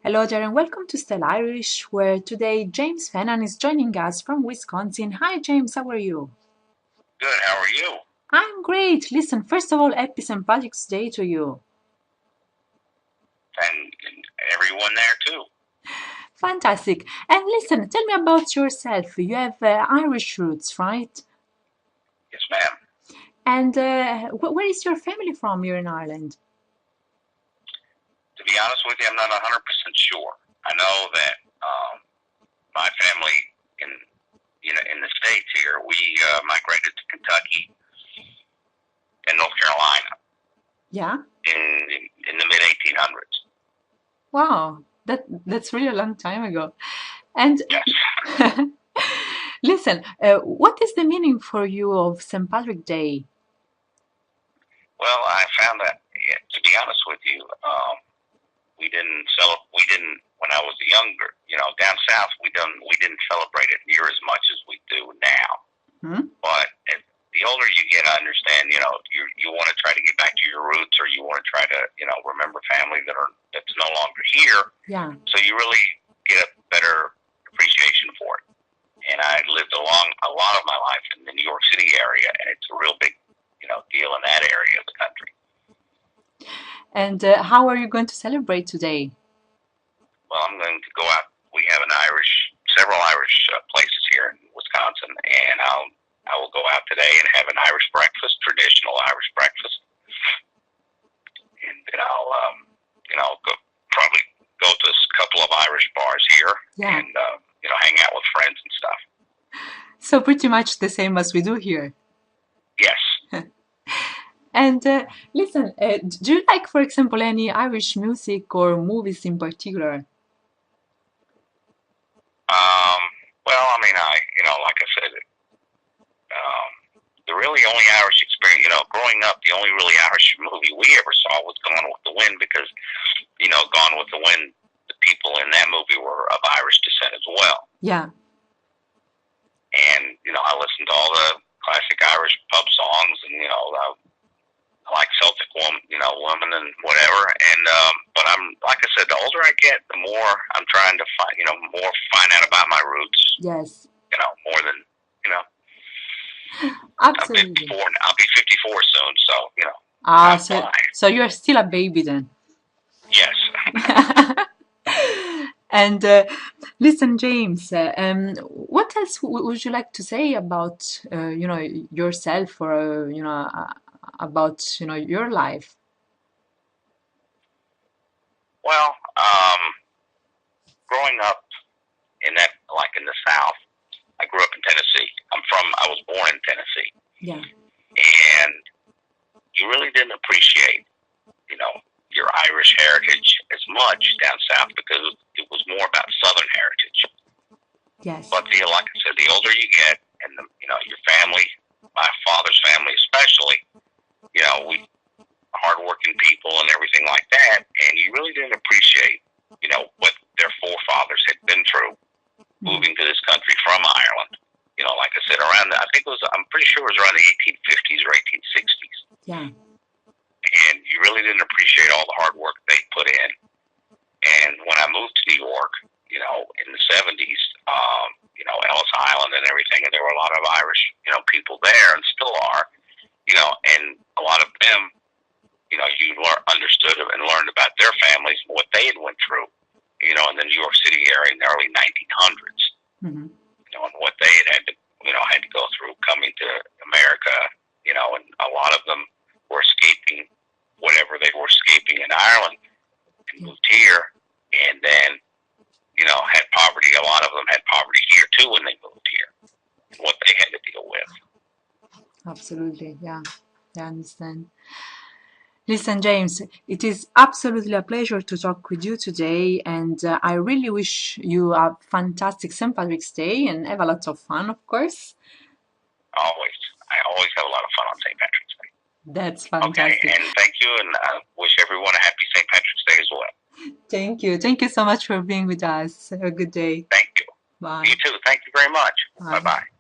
Hello there and welcome to Stylirish, where today James Fennan is joining us from Wisconsin. Hi James, how are you? Good. How are you? I'm great. Listen, first of all, happy St. Patrick's Day to you. And everyone there too. Fantastic. And listen, tell me about yourself. You have Irish roots, right? Yes, ma'am. And where is your family from here in Ireland? To be honest with you, I'm not 100% sure. I know that my family in in the states here, we migrated to Kentucky and North Carolina Yeah? in the mid 1800s. Wow, that's really a long time ago. And Yes. listen, what is the meaning for you of St. Patrick's Day? Well, I found that, yeah, to be honest with you, we didn't when I was younger. Down south we didn't celebrate it near as much as we do now. Hmm? But the older you get, I understand. You want to try to get back to your roots, or you want to try to remember family that's no longer here. Yeah. So you really get a better appreciation for it. And I lived a lot of my life in the New York City area, and it's a real big deal in that area of the country. And how are you going to celebrate today? Well, I'm going to go out. We have several Irish places here in Wisconsin, and I will go out today and have an Irish breakfast, traditional Irish breakfast, and then probably go to a couple of Irish bars here, Yeah. and hang out with friends and stuff. So pretty much the same as we do here. Yes. And listen, do you like, for example, any Irish music or movies in particular? Um, well, I mean, like I said, um, the really only Irish experience, growing up, the only really Irish movie we ever saw was Gone with the Wind because, Gone with the Wind, the people in that movie were of Irish descent as well. Yeah. And, I listened to all the classic Irish pub songs and, I like Celtic women and whatever. And, but like I said, the older I get, the more I'm trying to find out about my roots, Yes. more than, I'm Absolutely. 54 and I'll be 54 soon. So, Ah, time so flies. so you're still a baby then. Yes. And listen, James, what else would you like to say about, yourself or, about, your life? Well, growing up like in the South, I grew up in Tennessee. I was born in Tennessee. Yeah. And you really didn't appreciate, your Irish heritage as much down south because it was more about Southern heritage. Yes. But like I said, the older you get, and your family, my father's family especially, we hardworking people and everything like that, and you really didn't appreciate, what their forefathers had been through moving to this country from Ireland. Like I said, I'm pretty sure it was around the 1850s or 1860s. Yeah. And you really didn't appreciate all the hard work they put in. And when I moved to New York, in the 70s, Ellis Island and everything, and there were a lot of Irish, people there and still are, and a lot of them, understood and learned about their families and what they had went through, in the New York City area in the early 1900s, Hmm. and what they had to go through coming to America, and a lot of them were escaping whatever they were escaping in Ireland and moved here, and then, had poverty. A lot of them had poverty here too when they moved here, and what they had to deal with. Absolutely. Yeah. I understand. Listen, James, it is absolutely a pleasure to talk with you today, and I really wish you a fantastic St. Patrick's Day and have a lot of fun, of course. I always have a lot of fun on St. Patrick's Day. That's Okay, fantastic. and thank you, and I wish everyone a happy St. Patrick's Day as well. Thank you. Thank you so much for being with us. Have a good day. Thank you. Bye. You too. Thank you very much. Bye Bye. bye.